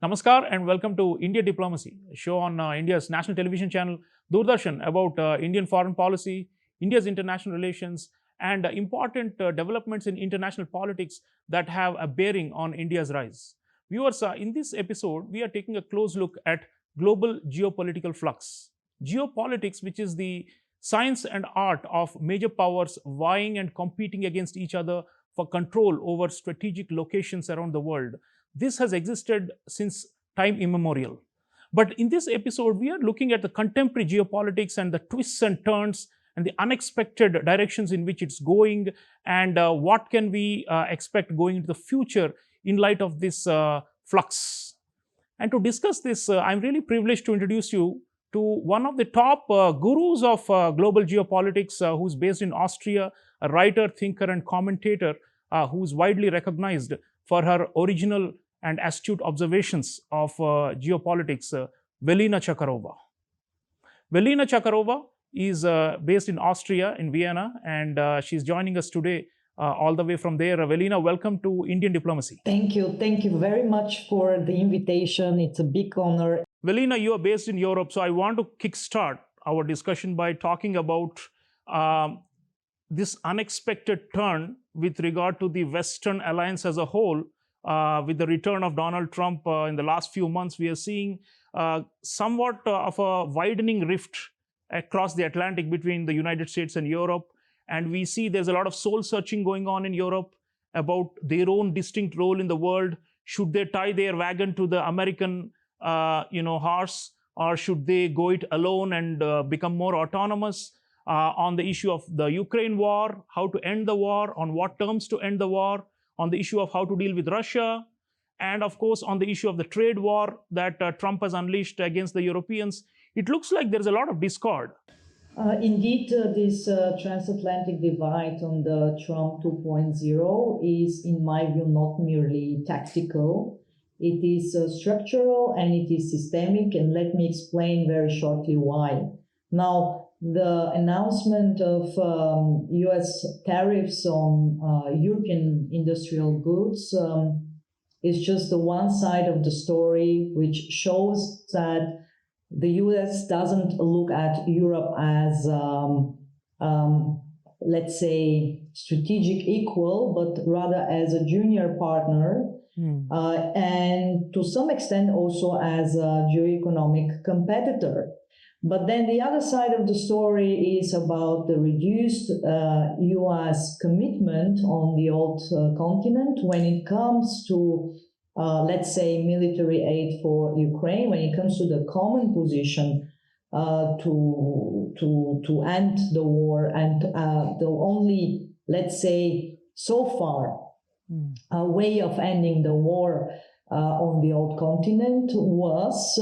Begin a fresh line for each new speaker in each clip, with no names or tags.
Namaskar and welcome to India Diplomacy, a show on India's national television channel Doordarshan about Indian foreign policy, India's international relations, and important developments in international politics that have a bearing on India's rise. Viewers, in this episode, we are taking a close look at global geopolitical flux. Geopolitics, which is the science and art of major powers vying and competing against each other for control over strategic locations around the world. This has existed since time immemorial. But in this episode, we are looking at the contemporary geopolitics and the twists and turns and the unexpected directions in which it's going, and what can we expect going into the future in light of this flux. And to discuss this, I'm really privileged to introduce you to one of the top gurus of global geopolitics, who's based in Austria, a writer, thinker, and commentator who's widely recognized for her original and astute observations of geopolitics, Velina Tchakarova. Velina Tchakarova is based in Austria, in Vienna, and she's joining us today all the way from there. Velina, welcome to Indian Diplomacy.
Thank you. Thank you very much for the invitation. It's a big honor.
Velina, you are based in Europe, so I want to kickstart our discussion by talking about this unexpected turn with regard to the Western alliance as a whole. With the return of Donald Trump in the last few months, we are seeing somewhat of a widening rift across the Atlantic between the United States and Europe. And we see there's a lot of soul searching going on in Europe about their own distinct role in the world. Should they tie their wagon to the American horse, or should they go it alone and become more autonomous? On the issue of the Ukraine war, how to end the war, on what terms to end the war, on the issue of how to deal with Russia, and of course on the issue of the trade war that Trump has unleashed against the Europeans. It looks like there's a lot of discord.
Indeed, this transatlantic divide on the Trump 2.0 is, in my view, not merely tactical. It is structural and it is systemic, and let me explain very shortly why. Now, the announcement of US tariffs on European industrial goods is just the one side of the story, which shows that the US doesn't look at Europe as, let's say, strategic equal, but rather as a junior partner, and to some extent also as a geoeconomic competitor. But then the other side of the story is about the reduced US commitment on the old continent when it comes to, let's say, military aid for Ukraine, when it comes to the common position to end the war. And the only, let's say, so far, way of ending the war on the old continent was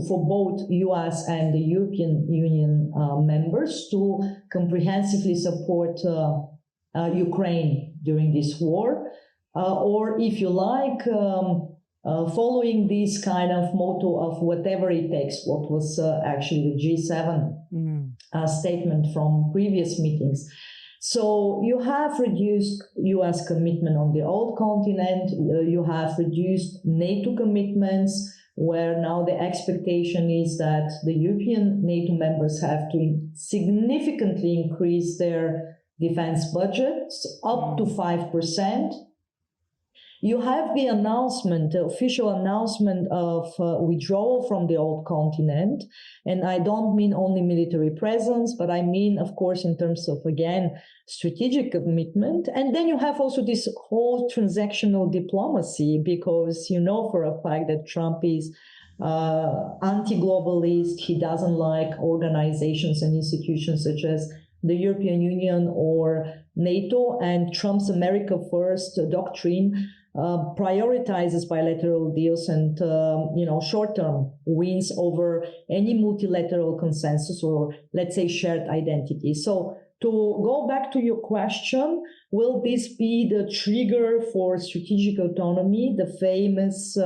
for both US and the European Union members to comprehensively support Ukraine during this war, or if you like, following this kind of motto of whatever it takes, what was actually the G7 statement from previous meetings. So you have reduced US commitment on the old continent, you have reduced NATO commitments, where now the expectation is that the European NATO members have to significantly increase their defense budgets up to 5%. You have the announcement, the official announcement of withdrawal from the old continent. And I don't mean only military presence, but I mean, of course, in terms of, again, strategic commitment. And then you have also this whole transactional diplomacy, because you know for a fact that Trump is anti-globalist. He doesn't like organizations and institutions such as the European Union or NATO, and Trump's America First doctrine prioritizes bilateral deals and short-term wins over any multilateral consensus or, let's say, shared identity. So to go back to your question, will this be the trigger for strategic autonomy, the famous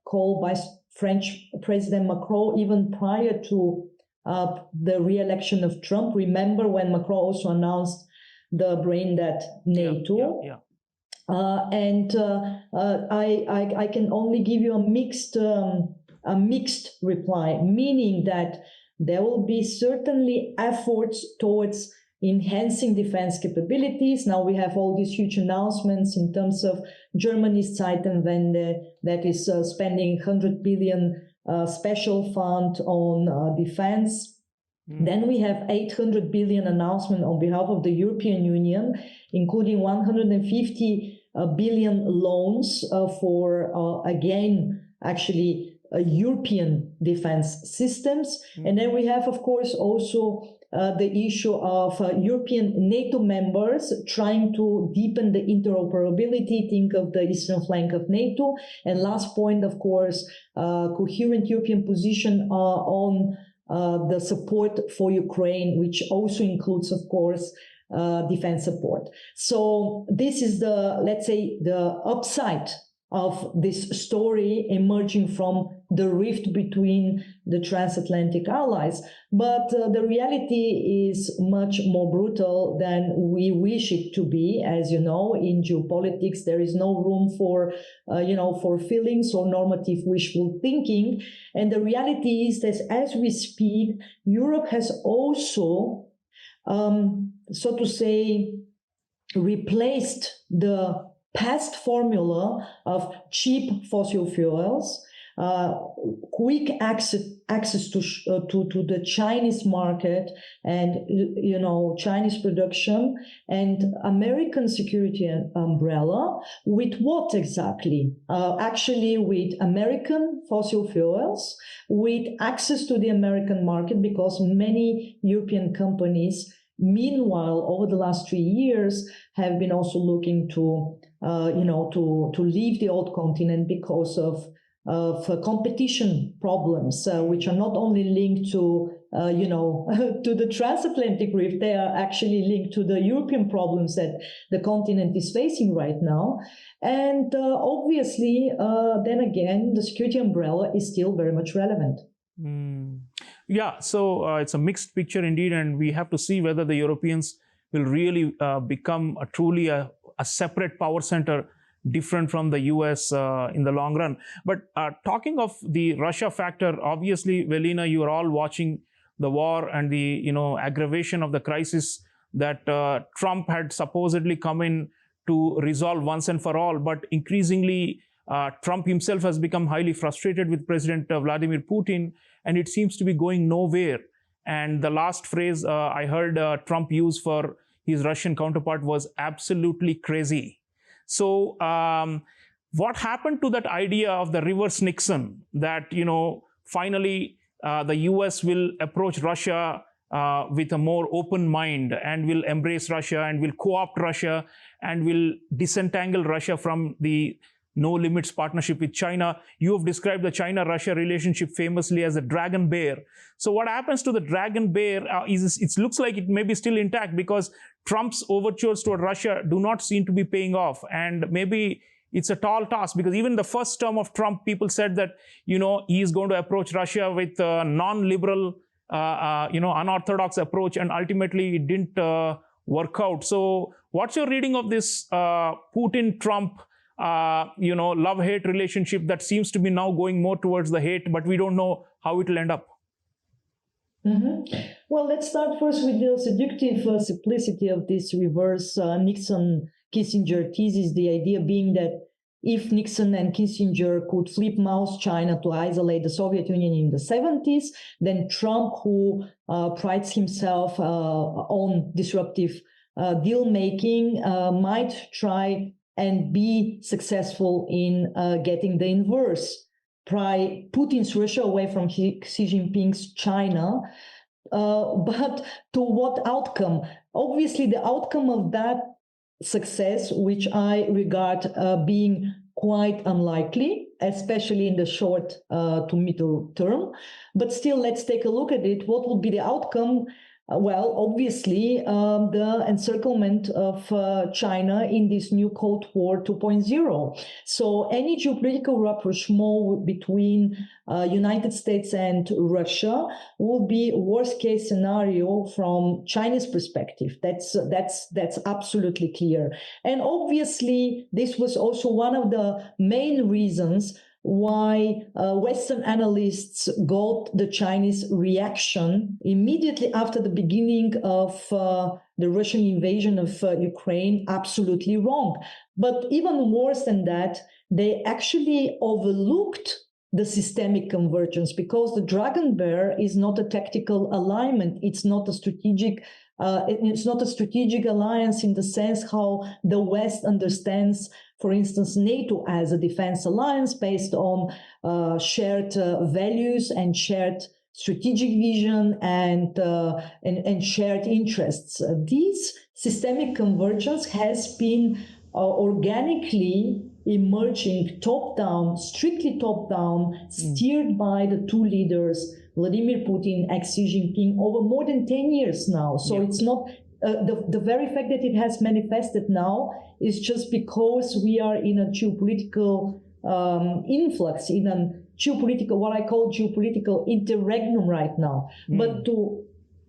call by French President Macron even prior to the re-election of Trump? Remember when Macron also announced the brain dead NATO? I can only give you a mixed reply, meaning that there will be certainly efforts towards enhancing defense capabilities. Now we have all these huge announcements in terms of Germany's Zeitenwende that is spending 100 billion special fund on defense. Then we have 800 billion announcement on behalf of the European Union, including 150 billion loans for, again, actually European defense systems. And then we have, of course, also the issue of European NATO members trying to deepen the interoperability. Think of the eastern flank of NATO. And last point, of course, coherent European position on the support for Ukraine, which also includes, of course, defense support. So this is the, let's say, the upside of this story emerging from the rift between the transatlantic allies. But the reality is much more brutal than we wish it to be. As you know, in geopolitics, there is no room for, for feelings or normative wishful thinking. And the reality is that as we speak, Europe has also, so to say, replaced the past formula of cheap fossil fuels, quick access to the Chinese market and Chinese production and American security umbrella with what exactly? Actually, with American fossil fuels, with access to the American market, because many European companies, meanwhile, over the last 3 years, have been also looking to leave the old continent because of competition problems, which are not only linked to, to the transatlantic rift. They are actually linked to the European problems that the continent is facing right now. And obviously, then again, the security umbrella is still very much relevant.
Yeah, so it's a mixed picture indeed, and we have to see whether the Europeans will really become truly a separate power center, different from the US in the long run. But talking of the Russia factor, obviously, Velina, you are all watching the war and the aggravation of the crisis that Trump had supposedly come in to resolve once and for all. But increasingly, Trump himself has become highly frustrated with President Vladimir Putin, and it seems to be going nowhere. And the last phrase I heard Trump use for his Russian counterpart was absolutely crazy. So what happened to that idea of the reverse Nixon, that, finally the US will approach Russia with a more open mind and will embrace Russia and will co-opt Russia and will disentangle Russia from the no limits partnership with China? You have described the China-Russia relationship famously as a dragon bear. So what happens to the dragon bear it looks like it may be still intact, because Trump's overtures toward Russia do not seem to be paying off. And maybe it's a tall task, because even the first term of Trump, people said that, he is going to approach Russia with a non-liberal, unorthodox approach, and ultimately it didn't work out. So what's your reading of this Putin-Trump love-hate relationship that seems to be now going more towards the hate, but we don't know how it will end up?
Well, let's start first with the seductive simplicity of this reverse Nixon-Kissinger thesis, the idea being that if Nixon and Kissinger could flip mouse China to isolate the Soviet Union in the 70s, then Trump, who prides himself on disruptive deal-making, might try and be successful in getting the inverse. Pry Putin's Russia away from Xi Jinping's China. But to what outcome? Obviously, the outcome of that success, which I regard being quite unlikely, especially in the short to middle term. But still, let's take a look at it. What would be the outcome? Well, obviously, the encirclement of China in this new Cold War 2.0. So any geopolitical rapprochement between United States and Russia will be worst case scenario from China's perspective. That's absolutely clear. And obviously, this was also one of the main reasons why Western analysts got the Chinese reaction immediately after the beginning of the Russian invasion of Ukraine absolutely wrong. But even worse than that, they actually overlooked the systemic convergence, because the dragon bear is not a tactical alignment. It's not a strategic alliance in the sense how the West understands, for instance, NATO as a defense alliance based on shared values and shared strategic vision and shared interests. This systemic convergence has been organically emerging top-down, strictly top-down, steered by the two leaders, Vladimir Putin and Xi Jinping, over more than 10 years now. So it's not, the very fact that it has manifested now is just because we are in a geopolitical influx, in a geopolitical, what I call geopolitical interregnum right now. But to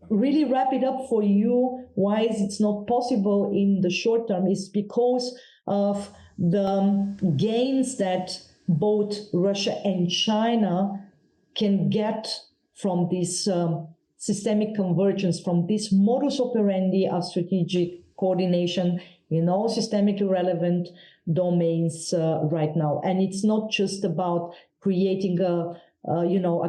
really wrap it up for you, why is it not possible in the short term, is because of the gains that both Russia and China can get from this systemic convergence, from this modus operandi of strategic coordination in all systemically relevant domains right now. And it's not just about creating a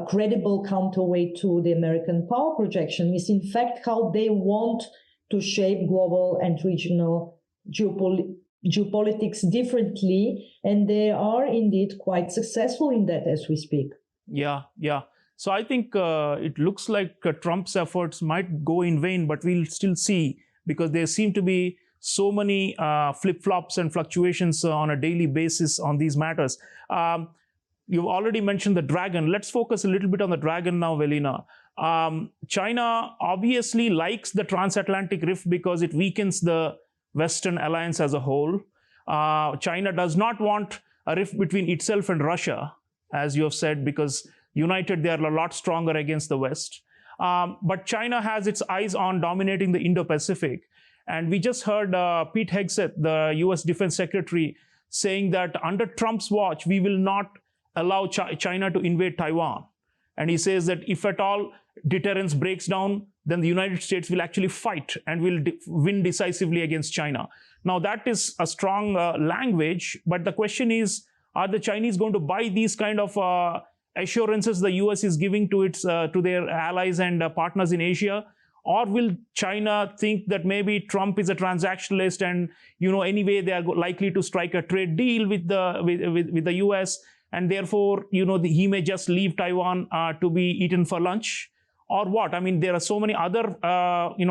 credible counterweight to the American power projection. It's in fact how they want to shape global and regional geopolitics differently, and they are indeed quite successful in that as we speak.
Yeah. So I think it looks like Trump's efforts might go in vain, but we'll still see, because there seem to be so many flip-flops and fluctuations on a daily basis on these matters. You've already mentioned the dragon. Let's focus a little bit on the dragon now, Velina. China obviously likes the transatlantic rift because it weakens the Western alliance as a whole. China does not want a rift between itself and Russia, as you have said, because united they are a lot stronger against the West. But China has its eyes on dominating the Indo-Pacific. And we just heard Pete Hegseth, the US Defense Secretary, saying that under Trump's watch, we will not allow China to invade Taiwan. And he says that if at all deterrence breaks down, then the United States will actually fight and will win decisively against China. Now, that is a strong language, but the question is, are the Chinese going to buy these kind of assurances the US is giving to their allies and partners in Asia? Or will China think that maybe Trump is a transactionalist and, anyway, they are likely to strike a trade deal with the US, and therefore, he may just leave Taiwan to be eaten for lunch? Or what? I mean, there are so many other,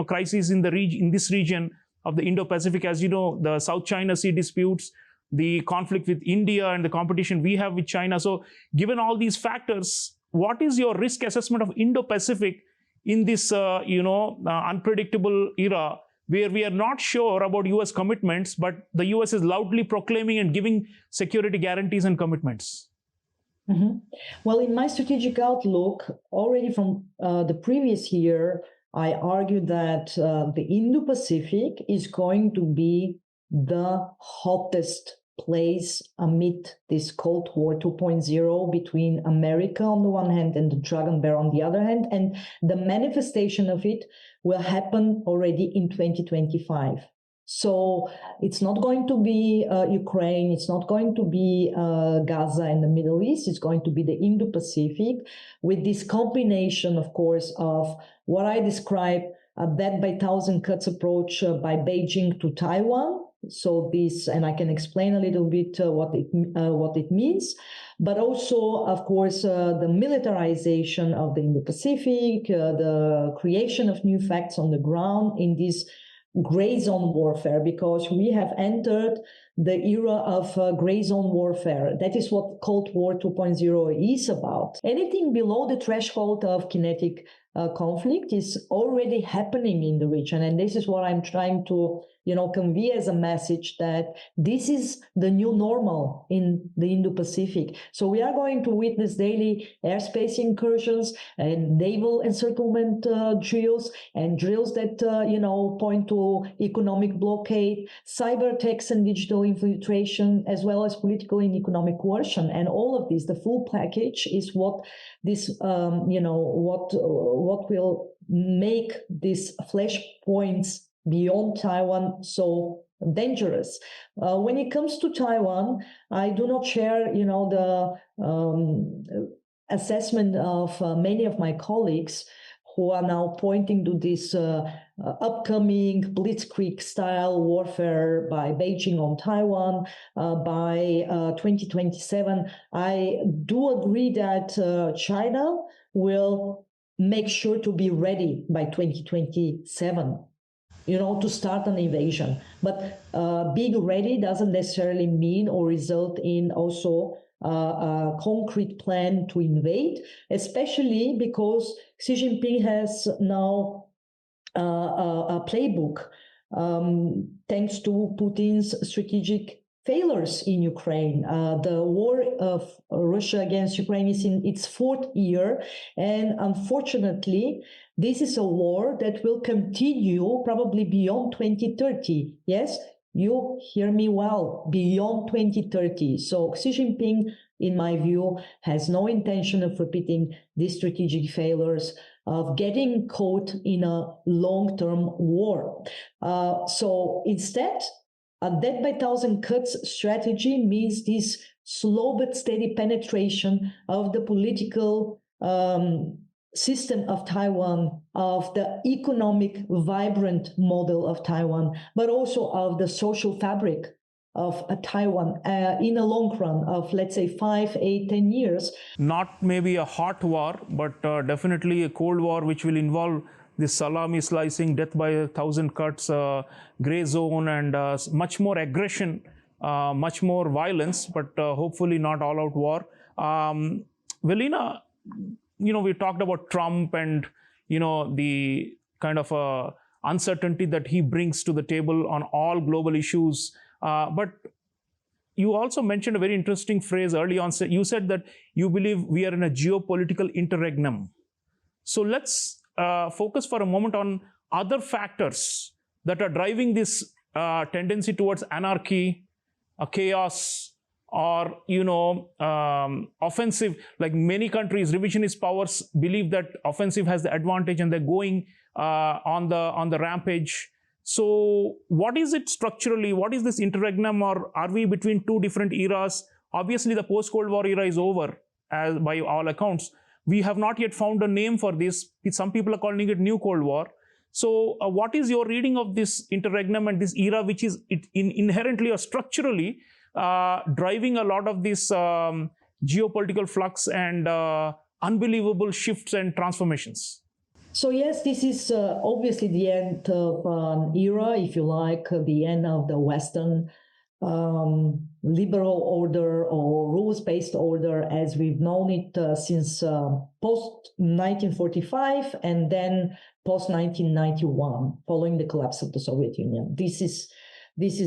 crises in this region of the Indo-Pacific. As you know, the South China Sea disputes, the conflict with India, and the competition we have with China. So, given all these factors, what is your risk assessment of Indo-Pacific in this, unpredictable era, where we are not sure about US commitments, but the US is loudly proclaiming and giving security guarantees and commitments?
Mm-hmm. Well, in my strategic outlook, already from the previous year, I argued that the Indo-Pacific is going to be the hottest place amid this Cold War 2.0 between America on the one hand and the dragon bear on the other hand. And the manifestation of it will happen already in 2025. So it's not going to be Ukraine, it's not going to be Gaza and the Middle East, it's going to be the Indo-Pacific, with this combination, of course, of what I describe a death by thousand cuts approach by Beijing to Taiwan. So this, and I can explain a little bit what it means, but also, of course, the militarization of the Indo-Pacific, the creation of new facts on the ground in this gray zone warfare, because we have entered the era of gray zone warfare. That is what Cold War 2.0 is about. Anything below the threshold of kinetic conflict is already happening in the region. And this is what I'm trying to, convey as a message, that this is the new normal in the Indo-Pacific. So we are going to witness daily airspace incursions and naval encirclement drills, and drills that, point to economic blockade, cyber attacks and digital infiltration, as well as political and economic coercion. And all of this, the full package, is what this, what will make these flashpoints beyond Taiwan so dangerous. When it comes to Taiwan, I do not share, the assessment of many of my colleagues who are now pointing to this upcoming blitzkrieg-style warfare by Beijing on Taiwan by 2027. I do agree that China will make sure to be ready by 2027. To start an invasion. But being ready doesn't necessarily mean or result in also a concrete plan to invade, especially because Xi Jinping has now a playbook thanks to Putin's strategic failures in Ukraine. The war of Russia against Ukraine is in its fourth year, and unfortunately, this is a war that will continue probably beyond 2030. Yes, you hear me well, beyond 2030. So Xi Jinping, in my view, has no intention of repeating these strategic failures, of getting caught in a long-term war. So instead, a death by thousand cuts strategy means this slow but steady penetration of the political system of Taiwan, of the economic vibrant model of Taiwan, but also of the social fabric of Taiwan in a long run of, let's say, 5, 8, 10 years.
Not maybe a hot war, but definitely a cold war, which will involve this salami slicing, death by 1,000 cuts, gray zone, and much more aggression, much more violence, but hopefully not all-out war. Velina, we talked about Trump and, the kind of uncertainty that he brings to the table on all global issues. But you also mentioned a very interesting phrase early on. You said that you believe we are in a geopolitical interregnum. So let's focus for a moment on other factors that are driving this tendency towards anarchy, chaos, or offensive. Like many countries, revisionist powers believe that offensive has the advantage, and they're going on the rampage. So what is it structurally? What is this interregnum, or are we between two different eras? Obviously, the post-Cold War era is over, as by all accounts. We have not yet found a name for this. Some people are calling it New Cold War. So what is your reading of this interregnum and this era, which is inherently or structurally driving a lot of this geopolitical flux and unbelievable shifts and transformations?
So yes, this is obviously the end of an era, if you like, the end of the Western liberal order or rules-based order as we've known it since post-1945 and then post-1991, following the collapse of the Soviet Union. This is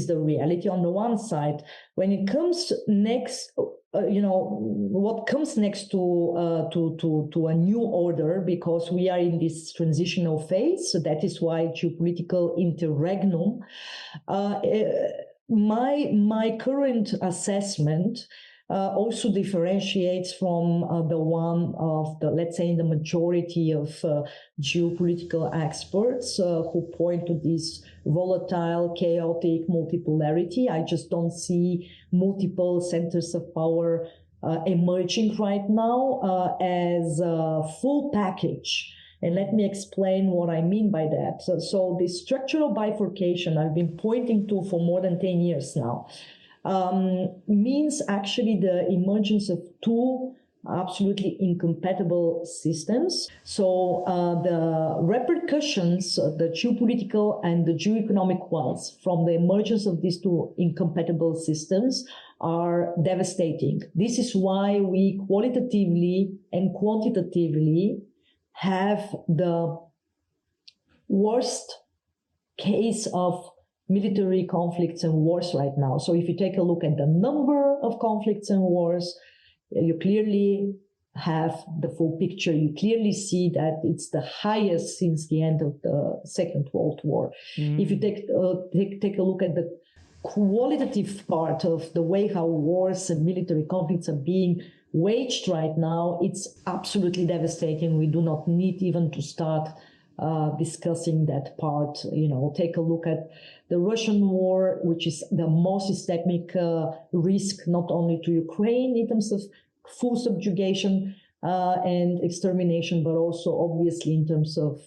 the reality on the one side. When it comes next, what comes next to a new order, because we are in this transitional phase, so that is why geopolitical interregnum. My current assessment also differentiates from the one of the, let's say, the majority of geopolitical experts who point to this volatile, chaotic multipolarity. I just don't see multiple centers of power emerging right now as a full package. And let me explain what I mean by that. So the structural bifurcation I've been pointing to for more than 10 years now means actually the emergence of two absolutely incompatible systems. So the repercussions, the geopolitical and the geoeconomic ones from the emergence of these two incompatible systems are devastating. This is why we qualitatively and quantitatively have the worst case of military conflicts and wars right now. So if you take a look at the number of conflicts and wars, you clearly have the full picture. You clearly see that it's the highest since the end of the Second World War. If you take a look at the qualitative part of the way how wars and military conflicts are being waged right now, it's absolutely devastating. We do not need even to start discussing that part. Take a look at the Russian war, which is the most systemic risk not only to Ukraine in terms of full subjugation and extermination, but also obviously in terms of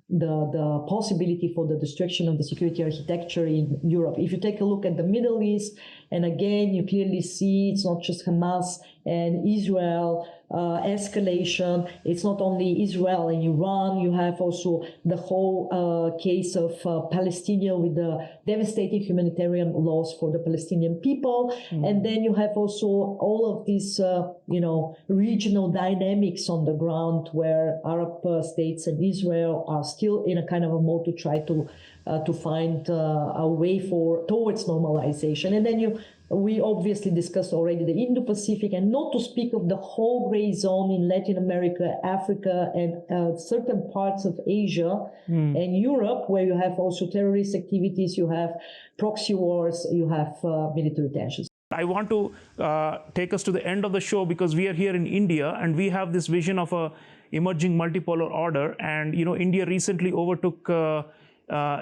the possibility for the destruction of the security architecture in Europe. If you take a look at the Middle East, and again, you clearly see it's not just Hamas and Israel escalation. It's not only Israel and Iran. You have also the whole case of Palestine with the devastating humanitarian loss for the Palestinian people. And then you have also all of these, regional dynamics on the ground where Arab states and Israel are still in a kind of a mode to try to find a way towards normalization. And then we obviously discussed already the Indo-Pacific, and not to speak of the whole gray zone in Latin America, Africa, and certain parts of Asia and Europe, where you have also terrorist activities, you have proxy wars, you have military tensions.
I want to take us to the end of the show because we are here in India and we have this vision of a emerging multipolar order. And, India recently overtook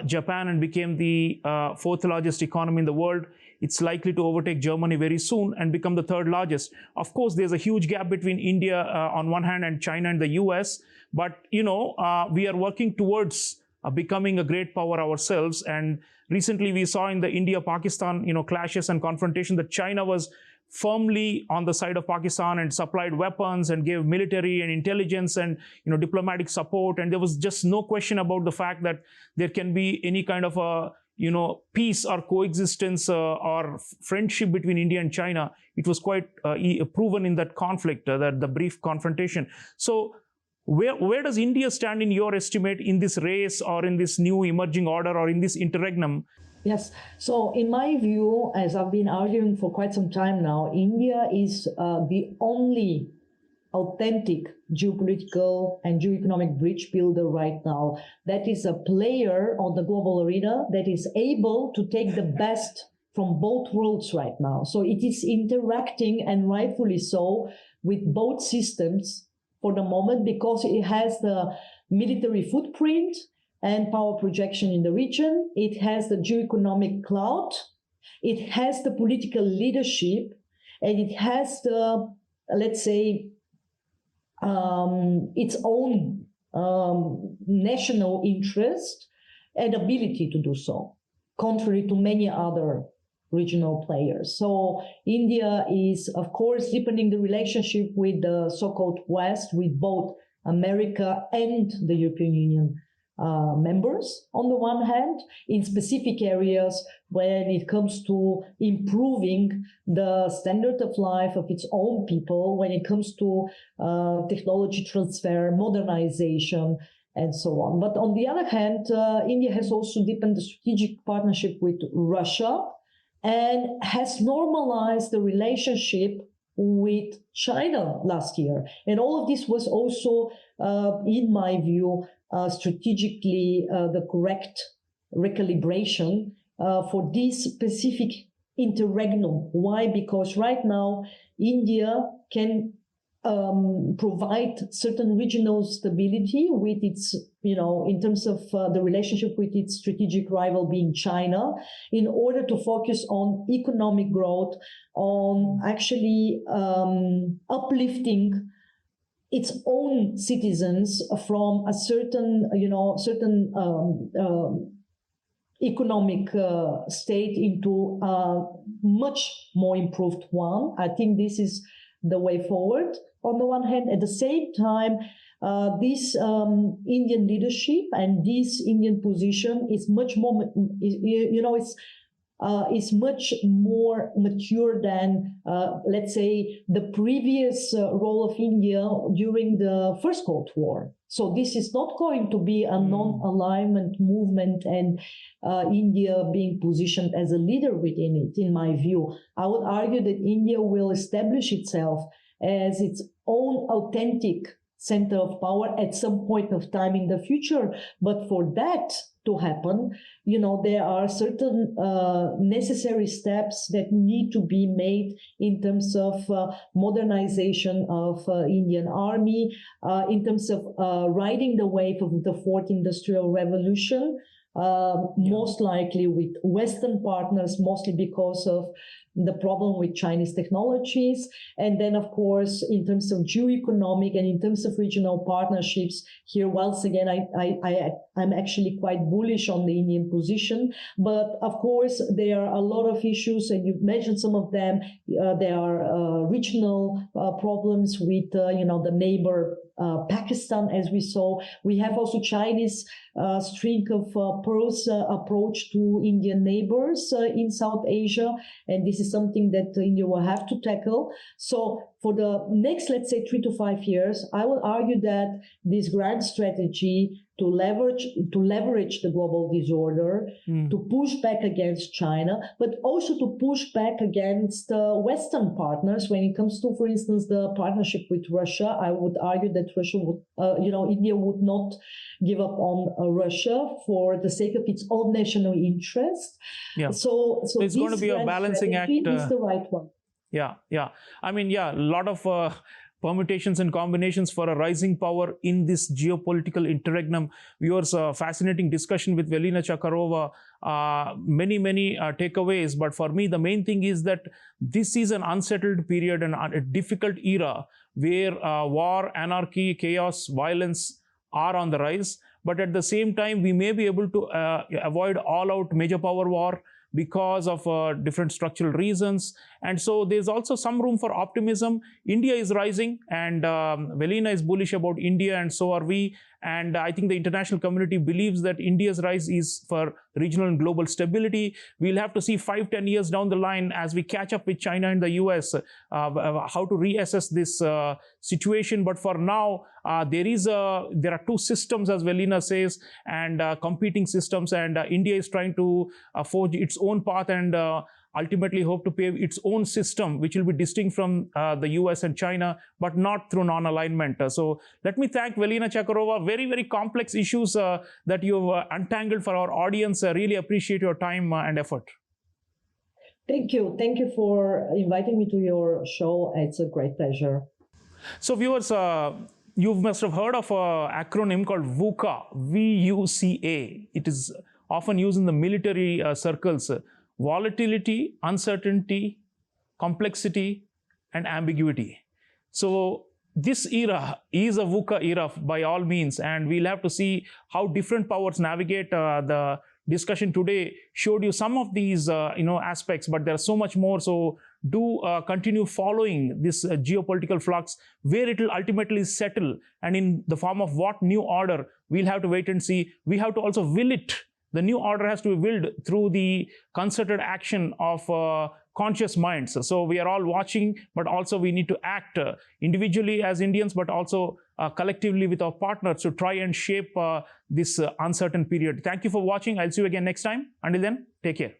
Japan and became the fourth largest economy in the world. It's likely to overtake Germany very soon and become the third largest. Of course, there's a huge gap between India on one hand and China and the US. But, we are working towards becoming a great power ourselves. And recently we saw in the India-Pakistan, clashes and confrontation that China was firmly on the side of Pakistan and supplied weapons and gave military and intelligence and diplomatic support. And there was just no question about the fact that there can be any kind of a peace or coexistence or friendship between India and China. It was quite proven in that conflict, that the brief confrontation. So where does India stand in your estimate in this race or in this new emerging order or in this interregnum?
Yes. So in my view, as I've been arguing for quite some time now, India is the only authentic geopolitical and geoeconomic bridge builder right now. That is a player on the global arena that is able to take the best from both worlds right now. So it is interacting, and rightfully so, with both systems for the moment because it has the military footprint and power projection in the region. It has the geoeconomic clout. It has the political leadership, and it has the, let's say, its own national interest and ability to do so, contrary to many other regional players. So India is, of course, deepening the relationship with the so-called West, with both America and the European Union members on the one hand, in specific areas when it comes to improving the standard of life of its own people, when it comes to technology transfer, modernization, and so on. But on the other hand, India has also deepened the strategic partnership with Russia and has normalized the relationship with China last year. And all of this was also, in my view, strategically the correct recalibration for this specific interregnum. Why? Because right now India can provide certain regional stability with its, in terms of the relationship with its strategic rival being China, in order to focus on economic growth, on actually uplifting its own citizens from a certain economic state into a much more improved one. I think this is the way forward on the one hand. At the same time, this Indian leadership and this Indian position is much more, it's is much more mature than, let's say, the previous role of India during the First Cold War. So this is not going to be a non-alignment movement and India being positioned as a leader within it, in my view. I would argue that India will establish itself as its own authentic center of power at some point of time in the future. But for that to happen, there are certain necessary steps that need to be made in terms of modernization of Indian army, in terms of riding the wave of the fourth industrial revolution, most likely with Western partners, mostly because of the problem with Chinese technologies. And then, of course, in terms of geoeconomic and in terms of regional partnerships, here, once again, I'm actually quite bullish on the Indian position. But, of course, there are a lot of issues, and you've mentioned some of them. There are regional problems with, the neighbor Pakistan, as we saw. We have also Chinese string of pearls approach to Indian neighbors in South Asia, and this is something that India will have to tackle. So for the next, let's say, 3 to 5 years, I will argue that this grand strategy to leverage the global disorder, to push back against China, but also to push back against Western partners when it comes to, for instance, the partnership with Russia. I would argue that Russia would, India would not give up on Russia for the sake of its own national interest.
Yeah.
So
it's going to be a balancing act.
Is the right one.
Yeah. I mean, a lot of permutations and combinations for a rising power in this geopolitical interregnum. Viewers, fascinating discussion with Velina Tchakarova. Many takeaways. But for me, the main thing is that this is an unsettled period and a difficult era where war, anarchy, chaos, violence are on the rise. But at the same time, we may be able to avoid all-out major power war because of different structural reasons. And so there's also some room for optimism. India is rising, and Velina is bullish about India, and so are we. And I think the international community believes that India's rise is for regional and global stability. We'll have to see 5-10 years down the line as we catch up with China and the US, how to reassess this situation. But for now, there are two systems, as Velina says, and competing systems, and India is trying to forge its own path and ultimately hope to pave its own system, which will be distinct from the US and China, but not through non-alignment. So let me thank Velina Tchakarova. Very, very complex issues that you've untangled for our audience. I really appreciate your time and effort.
Thank you. Thank you for inviting me to your show. It's a great pleasure.
So viewers, you must have heard of an acronym called VUCA, V-U-C-A. It is often used in the military circles. Volatility, uncertainty, complexity, and ambiguity. So this era is a VUCA era by all means, and we'll have to see how different powers navigate. The discussion today showed you some of these aspects, but there's so much more. So do continue following this geopolitical flux, where it will ultimately settle, and in the form of what new order, we'll have to wait and see. We have to also will it. The new order has to be willed through the concerted action of conscious minds. So we are all watching, but also we need to act individually as Indians, but also collectively with our partners to try and shape this uncertain period. Thank you for watching. I'll see you again next time. Until then, take care.